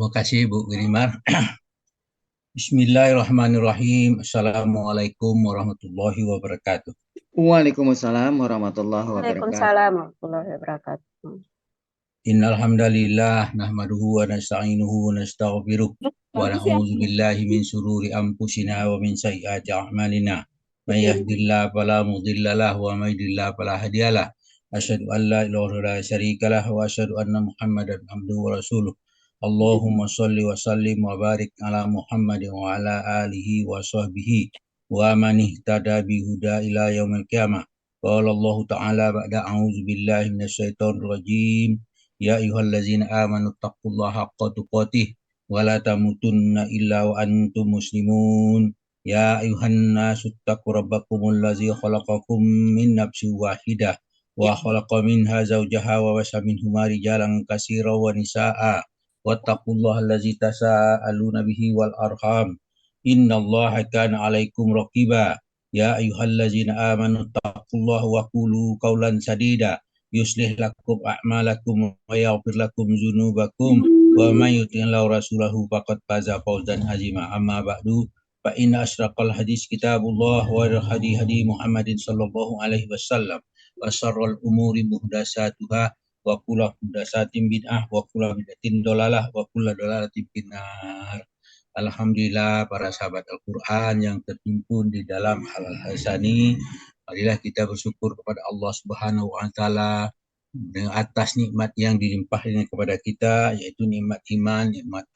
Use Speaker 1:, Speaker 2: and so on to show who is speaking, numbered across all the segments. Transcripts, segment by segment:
Speaker 1: Terima kasih Bu Grimar. Bismillahirrahmanirrahim. Assalamualaikum warahmatullahi wabarakatuh.
Speaker 2: Waalaikumsalam warahmatullahi wabarakatuh.
Speaker 3: Waalaikumsalam warahmatullahi wabarakatuh.
Speaker 1: Innal hamdalillah nahmaduhu wa nasta'inuhu wa nastaghfiruh wa na'udzu billahi min shururi anfusina wa min sayyiati a'malina. May yahdihillahu fala mudilla lahu wa may yudlil fala hadiyalah. Asyhadu an la ilaha illallah la syarika lah wa asyhadu anna Muhammadan abduhu wa rasuluh. Allahumma shalli wa sallim wa barik ala Muhammadin wa ala alihi wa sahbihi wa man ihtada bi huda ila yaumil qiyamah. Qala Allah ta'ala ba'da a'udzu billahi minasyaitonir rajim. Ya ayyuhallazina amanu taqullaha haqqa tuqatih wa la tamutunna illa wa antum muslimun. Ya ayyuhan nasu taqu rabbakumul ladzi khalaqakum min nafsin wahidah wa khalaqa minha zawjaha wa basa minhuma rijalan katsiran wa nisaa'a wattaqullaha allazi tasaaluna bihi wal arham innallaha kana 'alaikum raqiba. Ya ayyuhallazina amanu taqullaha wa qulu qawlan sadida yuslih lakum a'malakum wa yaghfir lakum dzunubakum wa may yuti'illahu rasulahu faqad faza fawzan azima. Amma ba'du fa inna asyraqal hadis kitabullah wa hadi hadi Muhammadin sallallahu alaihi wasallam wa syarrul umuri muhdatsatuha wa kullu muhdatsatin bid'ah wa kullu bid'atin dolalah wa kullu dolalatin finnar. Alhamdulillah para sahabat Al-Quran yang terhimpun di dalam Halal Hasani. Marilah kita bersyukur kepada Allah Subhanahu wa taala dengan atas nikmat yang dilimpahkan kepada kita, yaitu nikmat iman, nikmat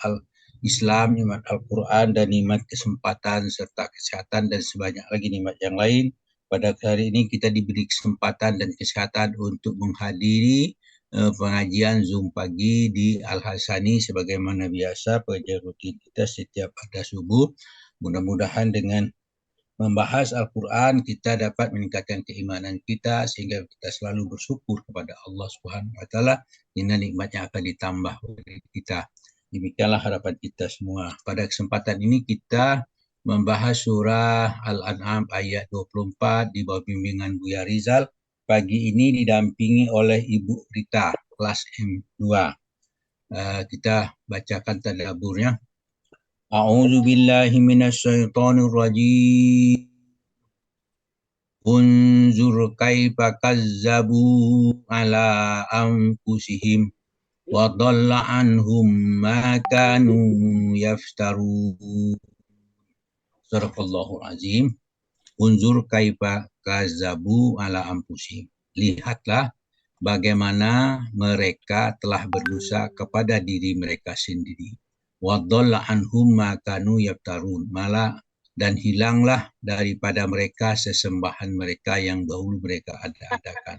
Speaker 1: Islam, nikmat Al-Quran, dan nikmat kesempatan serta kesehatan dan sebanyak lagi nikmat yang lain. Pada hari ini kita diberi kesempatan dan kesehatan untuk menghadiri pengajian Zoom pagi di Al-Hasani sebagaimana biasa pengajian rutin kita setiap pada subuh. Mudah-mudahan dengan membahas Al-Quran kita dapat meningkatkan keimanan kita sehingga kita selalu bersyukur kepada Allah Subhanahu wa taala dengan nikmat yang akan ditambah oleh kita. Demikianlah harapan kita semua. Pada kesempatan ini kita membahas surah Al-An'am ayat 24 di bawah bimbingan Buya Rizal. Pagi ini didampingi oleh Ibu Rita, kelas M2. Kita bacakan tadabburnya. A'udzu billahi minasyaitonir rajim. Unzur kaifa kazzabu ala anfusihim wa dhalla anhum ma kanu yaftarun. Sadaqallahul azim. Unzur kaifa kazzabu ala anfusihim. Lihatlah bagaimana mereka telah berdosa kepada diri mereka sendiri. Wa dhalla anhum ma kanu yaftarun. Malah dan hilanglah daripada mereka sesembahan mereka yang dahulu mereka ada-adakan.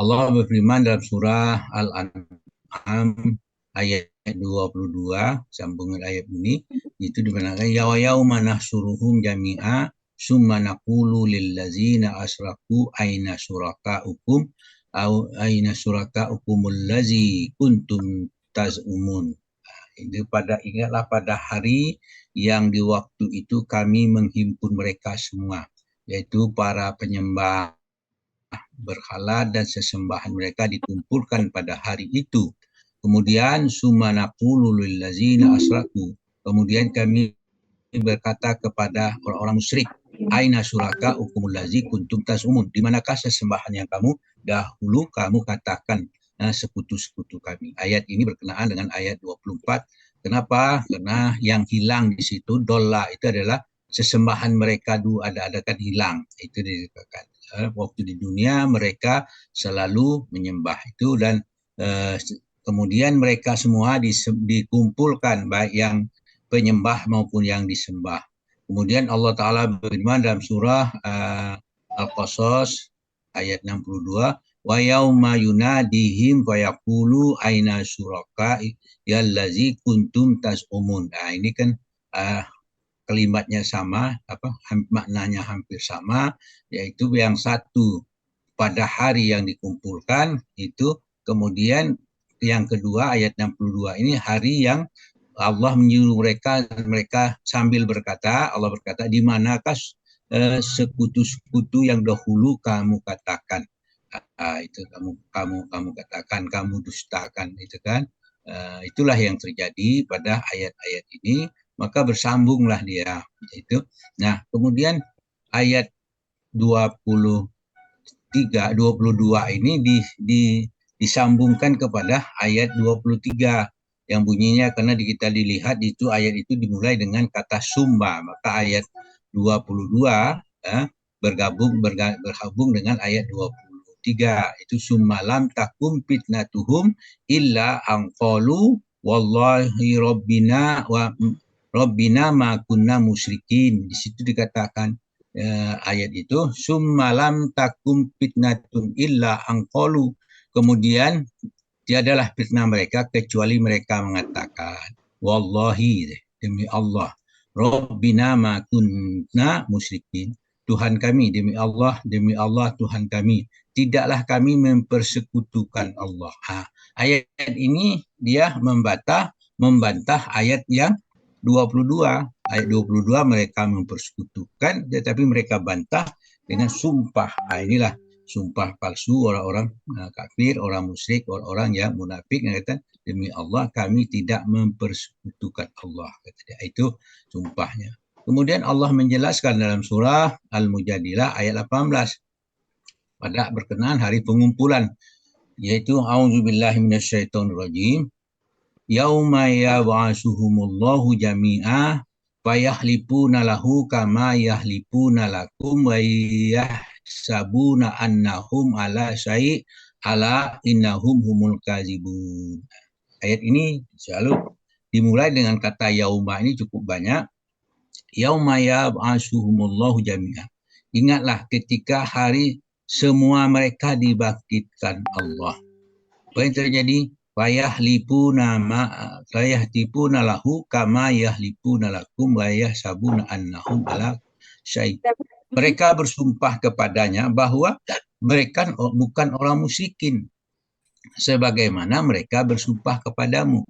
Speaker 1: Allah berfirman dalam surah Al-An'am ayat 22, sambungan ayat ini, itu dimenangkan ya yauma nahsuruhum jami'a summa naqulu lillazina asraku aina syurakaukum au aina syurakaukumul ladzi kuntum tazumun. Ingatlah pada hari yang di waktu itu kami menghimpun mereka semua, yaitu para penyembah berhala dan sesembahan mereka dikumpulkan pada hari itu. Kemudian summa naqulu lillazina asraku, kemudian kami berkata kepada orang-orang musyrik, aina syuraka ukumul ladzi kuntum tazumun, di manakah sesembahan yang dahulu kamu katakan sekutu-sekutu kami. Ayat ini berkenaan dengan ayat 24. Kenapa? Karena yang hilang di situ dolla itu adalah sesembahan mereka dulu ada-adakan hilang. Itu dikatakan. Waktu di dunia mereka selalu menyembah itu dan kemudian mereka semua dikumpulkan, baik yang penyembah maupun yang disembah. Kemudian Allah Ta'ala berfirman dalam surah Al-Qasas ayat 62, wa yauma yunadihim fa yaqulu aina syuraka'i yallazi kuntum tazumun. Nah, ini kan kalimatnya sama, maknanya hampir sama, yaitu yang satu pada hari yang dikumpulkan itu, kemudian yang kedua ayat 62 ini hari yang Allah menyuruh mereka sambil berkata, Allah berkata, di manakah sekutu-sekutu yang dahulu kamu katakan, itu kamu katakan, kamu dustakan, itu kan. Itulah yang terjadi pada ayat-ayat ini, maka bersambunglah dia itu. Nah, kemudian ayat 22 ini disambungkan kepada ayat 23 yang bunyinya, karena kita dilihat itu ayat itu dimulai dengan kata summa, maka ayat 22 bergabung dengan ayat 23 itu summa lam takum fitnatuhum illa anqalu wallahi rabbina ma kunna musyrikin. Di situ dikatakan ayat itu summa lam takum fitnatun illa anqalu, kemudian tiadalah fitnah mereka kecuali mereka mengatakan wallahi, demi Allah, rabbina ma kunna musyrikin, Tuhan kami, demi Allah Tuhan kami, tidaklah kami mempersekutukan Allah. Ayat ini dia membantah ayat yang 22. Ayat 22 mereka mempersekutukan, tetapi mereka bantah dengan sumpah. Inilah sumpah palsu orang-orang kafir, orang musyrik, orang-orang yang munafik, yang kata demi Allah kami tidak mempersekutukan Allah. Kata dia. Itu sumpahnya. Kemudian Allah menjelaskan dalam surah Al-Mujadilah ayat 18 pada berkenaan hari pengumpulan, yaitu a'udzubillahi minasyaitonirrajim. Yauma yab'atsuhumullahu jami'a fayahlifuna lahu kama yahlifuna lakum wa yahsabuna annahum ala syai' ala innahum humul kadzibun. Ayat ini selalu dimulai dengan kata yauma, ini cukup banyak. Yauma yab'atsuhumullahu jami'a. Ingatlah ketika hari semua mereka dibangkitkan Allah. Apa yang terjadi? Fayahlifuna lahu kama yahlifuna lakum wa yahsabuna annahum ala syai'. Mereka bersumpah kepadanya bahwa mereka bukan orang musyrikin, sebagaimana mereka bersumpah kepadamu.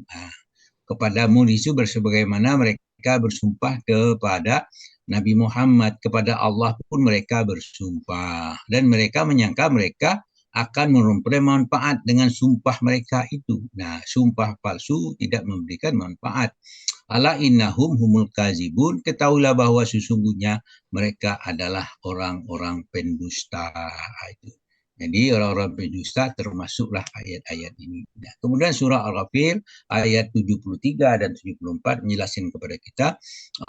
Speaker 1: Kepadamu itu sebagaimana mereka bersumpah kepada Nabi Muhammad, kepada Allah pun mereka bersumpah, dan mereka menyangka mereka akan memperoleh manfaat dengan sumpah mereka itu. Nah, sumpah palsu tidak memberikan manfaat. Ala innahum humul kadzibun, ketahuilah bahwa sesungguhnya mereka adalah orang-orang pendusta. Itu. Jadi orang-orang pendusta termasuklah ayat-ayat ini. Nah, kemudian surah Al-Ghafir ayat 73 dan 74 menjelaskan kepada kita,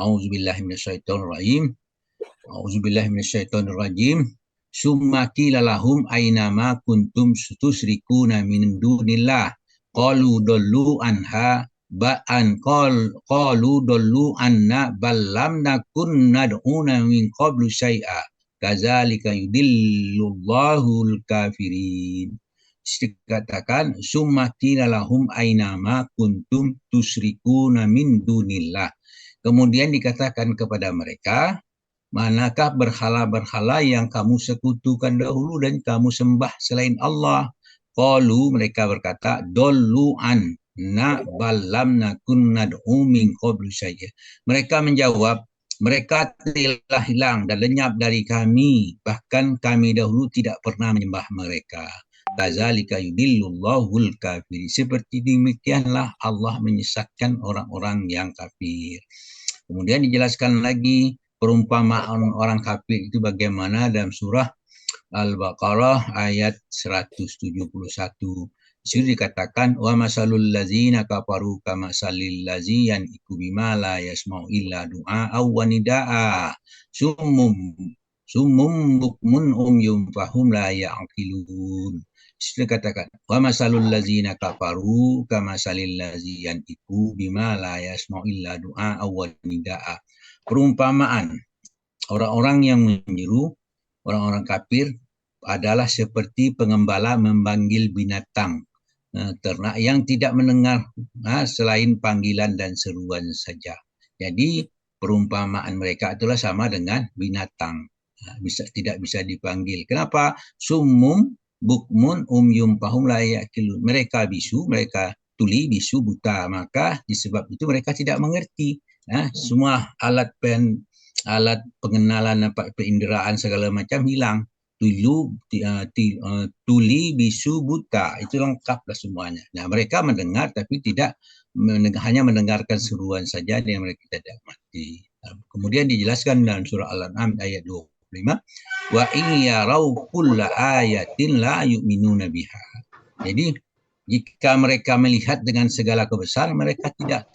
Speaker 1: A'udzubillahi minasyaitonirrajim. A'udzubillahi minasyaitonirrajim. Summa qila lahum aynama kuntum tusyrikuna min dunillah qalu dallu anha ba'an qalu dallu anna bal lam nakun nad'una min qablu syai'a kadzalika yudillullahul kafirin. Dikatakan summa qila lahum aynama kuntum tusyrikuna min dunillah, kemudian dikatakan kepada mereka, manakah berhala-berhala yang kamu sekutukan dahulu dan kamu sembah selain Allah? Qalu, mereka berkata, dollu anna balam nakun nad'u min qablu syai'a. Mereka menjawab, mereka telah hilang dan lenyap dari kami, bahkan kami dahulu tidak pernah menyembah mereka. Kadzalika yudillullahul kafir. Seperti demikianlah Allah menyesatkan orang-orang yang kafir. Kemudian dijelaskan lagi perumpamaan orang kafir itu bagaimana dalam surah Al-Baqarah ayat 171. Di situ dikatakan wa masalul ladzina kafaru kamasalil ladzi yaniku bima la yasma'u illa du'a aw nidaa summum bukmun umyum fahum la ya'qilun. Di situ dikatakan wa masalul ladzina kafaru kamasalil ladzi yaniku bima la yasma'u illa du'a aw nidaa. Perumpamaan orang-orang yang menyeru, orang-orang kafir adalah seperti pengembala memanggil binatang ternak yang tidak mendengar selain panggilan dan seruan saja. Jadi perumpamaan mereka itulah sama dengan binatang, tidak bisa dipanggil. Kenapa? Summum bukmun umyum fahum la ya'qilun. Mereka bisu, mereka tuli, bisu, buta, maka disebab itu mereka tidak mengerti. Semua alat pengenalan, penginderaan segala macam hilang. tuli bisu buta, itu lengkaplah semuanya. Nah, mereka mendengar tapi tidak hanya mendengarkan seruan saja yang mereka tidak mati. Kemudian dijelaskan dalam surah Al-An'am ayat 25, wa in yarau kulla ayatin la yu'minuna biha. Jadi jika mereka melihat dengan segala kebesaran, mereka tidak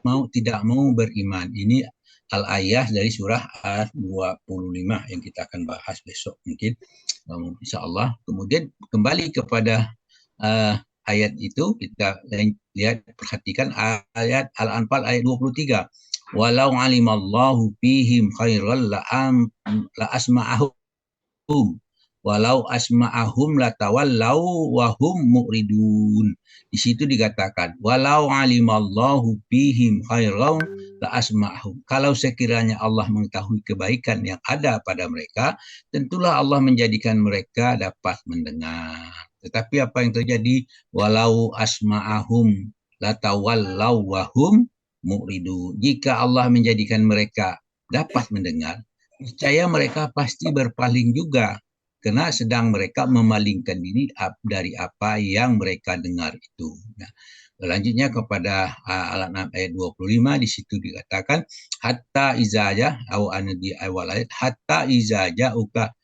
Speaker 1: mau beriman. Ini al-ayah dari surah Al-25 yang kita akan bahas besok mungkin, insya-Allah. Kemudian kembali kepada ayat itu, kita lihat, perhatikan ayat Al-Anfal ayat 23. Walau alimallahu fihim khairal la asma'ahum walau asma'ahum latawallau wa hum mu'ridun. Di situ dikatakan walau alimallahu fihim khairan la asma'ahum. Kalau sekiranya Allah mengetahui kebaikan yang ada pada mereka, tentulah Allah menjadikan mereka dapat mendengar. Tetapi apa yang terjadi? Walau asma'ahum latawallau wa hum mu'ridun. Jika Allah menjadikan mereka dapat mendengar, niscaya mereka pasti berpaling juga, karena sedang mereka memalingkan diri dari apa yang mereka dengar itu. Nah, selanjutnya kepada Al-An'am ayat 25, di situ dikatakan hatta izaja au anadi awal ayat hatta izaja uka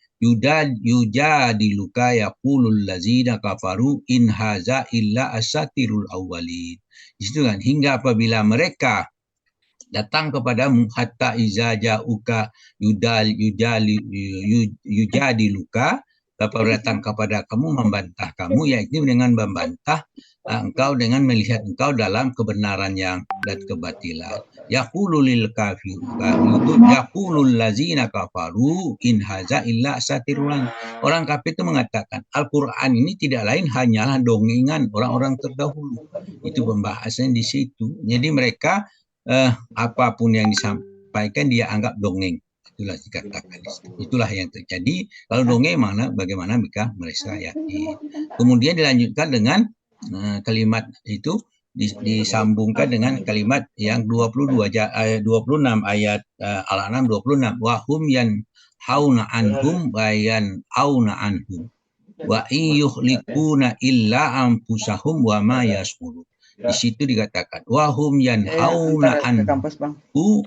Speaker 1: yujadiluka yaqulul lazina kafaru in haza illa asatirul awwalin. Di situ kan, hingga apabila mereka datang kepadamu hatta iza ja'uka yujadiluka, apabila datang kepada kamu membantah kamu, yaitu dengan membantah engkau dengan melihat engkau dalam kebenaran yang dan kebatilan. Yaqulul lazina kafaru in haza illa asatirul. Orang kafir itu mengatakan Al-Qur'an ini tidak lain hanyalah dongengan orang-orang terdahulu. Itu pembahasan di situ. Jadi mereka apapun yang disampaikan dia anggap dongeng. Itulah dikatakan. Itulah yang terjadi. Kalau dongeng bagaimana jika mereka yakin. Kemudian dilanjutkan dengan kalimat itu disambungkan dengan kalimat yang 26 ayat Al-An'am 26. Wa hum yanhauna anhum wa yan'auna anhum wa in yuhlikuna illa anfusahum wa ma yash'urun. Di situ dikatakan wahum yanhauna anhu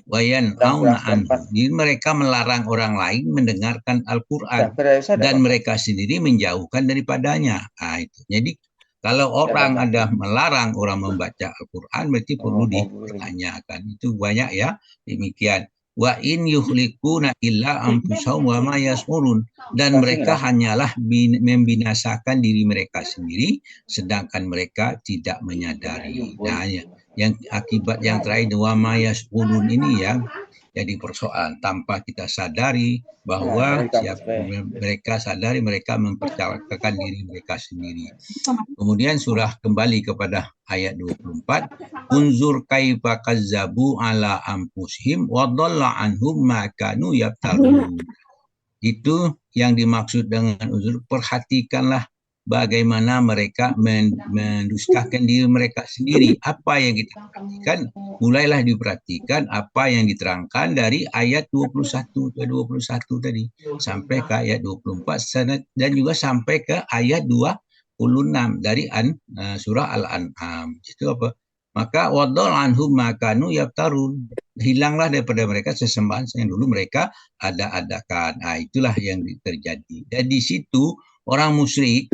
Speaker 1: wa yanhauna anhu. Jadi mereka melarang orang lain mendengarkan Al-Qur'an dan mereka sendiri menjauhkan daripadanya. Itu. Jadi kalau orang ada melarang orang membaca Al-Qur'an, berarti perlu dipertanyakan. Itu banyak ya, demikian. Wa in yuhlikuna illa anfusahum wa ma yash'urun. Dan mereka hanyalah membinasakan diri mereka sendiri, sedangkan mereka tidak menyadari. Nah, yang akibat yang terakhir wa ma yash'urun ini yang jadi persoalan. Tanpa kita sadari bahwa mereka sadari mereka mempercayakan diri mereka sendiri. Kemudian surah kembali kepada ayat 24. Unzur kaifa kazzabu ala anfusihim wa dhalla anhum ma kanu yaftarun. Itu yang dimaksud dengan uzur. Perhatikanlah bagaimana mereka mendustakan diri mereka sendiri. Apa yang kita perhatikan, mulailah diperhatikan apa yang diterangkan dari ayat 21 ke 21 tadi sampai ke ayat 24 dan juga sampai ke ayat 26 dari surah Al-An'am. Itu apa? Maka wadol anhum makanu yaftarun. Hilanglah daripada mereka sesembahan yang dulu mereka ada-adakan. Itulah yang terjadi. Dan di situ orang musyrik,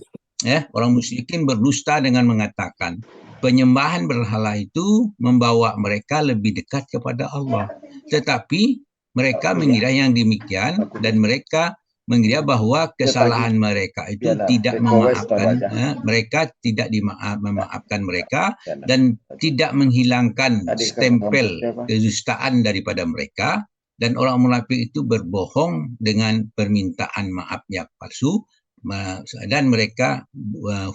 Speaker 1: orang musyrikin berdusta dengan mengatakan penyembahan berhala itu membawa mereka lebih dekat kepada Allah. Tetapi mereka mengira yang demikian dan mereka mengira bahwa kesalahan mereka itu tidak memaafkan, mereka tidak memaafkan mereka dan tidak menghilangkan stempel kedustaan daripada mereka, dan orang munafik itu berbohong dengan permintaan maaf yang palsu dan mereka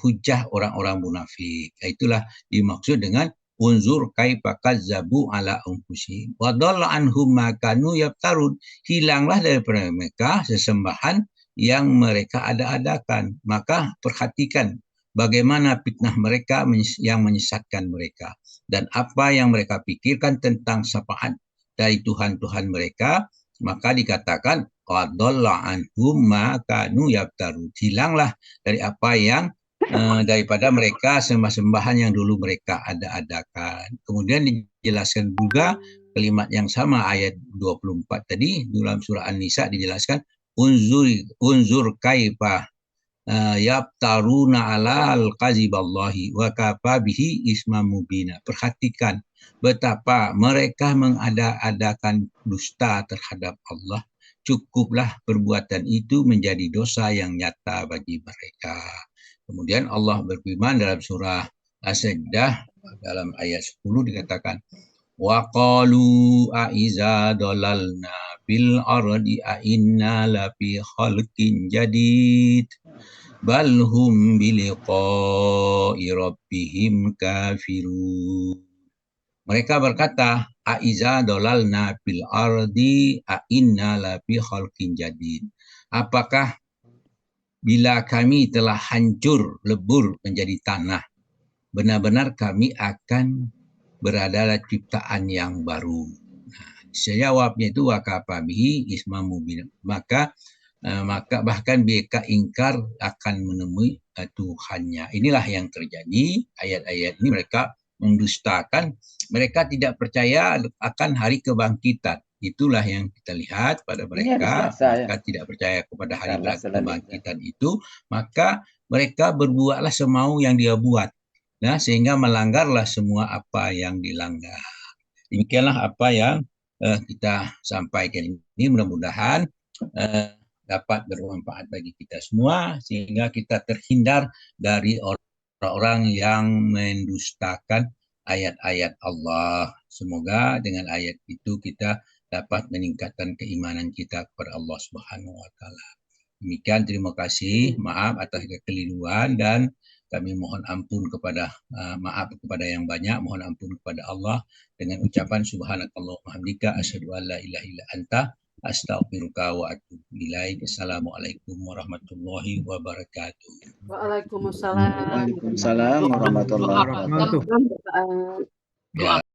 Speaker 1: hujah orang-orang munafik. Itulah dimaksud dengan unzur kaifa kazzabu ala anfusihim wa dhalla anhum ma kanu yaftarun. Hilanglah daripada mereka sesembahan yang mereka ada-adakan. Maka perhatikan bagaimana fitnah mereka yang menyesatkan mereka dan apa yang mereka pikirkan tentang syafaat dari Tuhan-Tuhan mereka. Maka dikatakan qad dhalla anhum ma kanu yaftarun. Hilanglah dari apa yang daripada mereka sembah-sembahan yang dulu mereka ada-adakan. Kemudian dijelaskan juga kalimat yang sama ayat 24 tadi dalam surah An-Nisa dijelaskan unzur kaifa yaftaruna alal qaziballahi wa kafa bihi isma mubina. Perhatikan betapa mereka mengada-adakan dusta terhadap Allah. Cukuplah perbuatan itu menjadi dosa yang nyata bagi mereka. Kemudian Allah berfirman dalam surah As-Sajdah dalam ayat 10 dikatakan wa qalu aiza dalalna fil ardi a inna lafi khalqin jadid bal hum biliqa'i rabbihim kafirun. Mereka berkata aiza dalalna fil ardi a inna lafi khalqin jadid. Apakah bila kami telah hancur lebur menjadi tanah, benar-benar kami akan berada dalam ciptaan yang baru. Nah, jawabnya itu wakafa bihi isma mubin. Maka bahkan mereka ingkar akan menemui Tuhannya. Inilah yang terjadi. Ayat-ayat ini mereka mendustakan. Mereka tidak percaya akan hari kebangkitan. Itulah yang kita lihat pada mereka. Mereka tidak percaya kepada hari kebangkitan itu. Maka mereka berbuatlah semau yang dia buat. Nah, sehingga melanggarlah semua apa yang dilanggar. Demikianlah apa yang kita sampaikan ini. Mudah-mudahan dapat bermanfaat bagi kita semua, sehingga kita terhindar dari orang-orang yang mendustakan ayat-ayat Allah. Semoga dengan ayat itu kita dapat meningkatkan keimanan kita kepada Allah Subhanahu wa taala. Demikian, terima kasih. Maaf atas kekeliruan dan kami mohon ampun kepada maaf kepada yang banyak, mohon ampun kepada Allah dengan ucapan subhanakallahumma hamdika asyhadu an la ilaha illa anta astaghfiruka wa atubu ilaik. Assalamualaikum warahmatullahi wabarakatuh.
Speaker 3: Waalaikumsalam.
Speaker 2: Waalaikumsalam warahmatullahi wabarakatuh.
Speaker 3: Doa.
Speaker 1: Ya.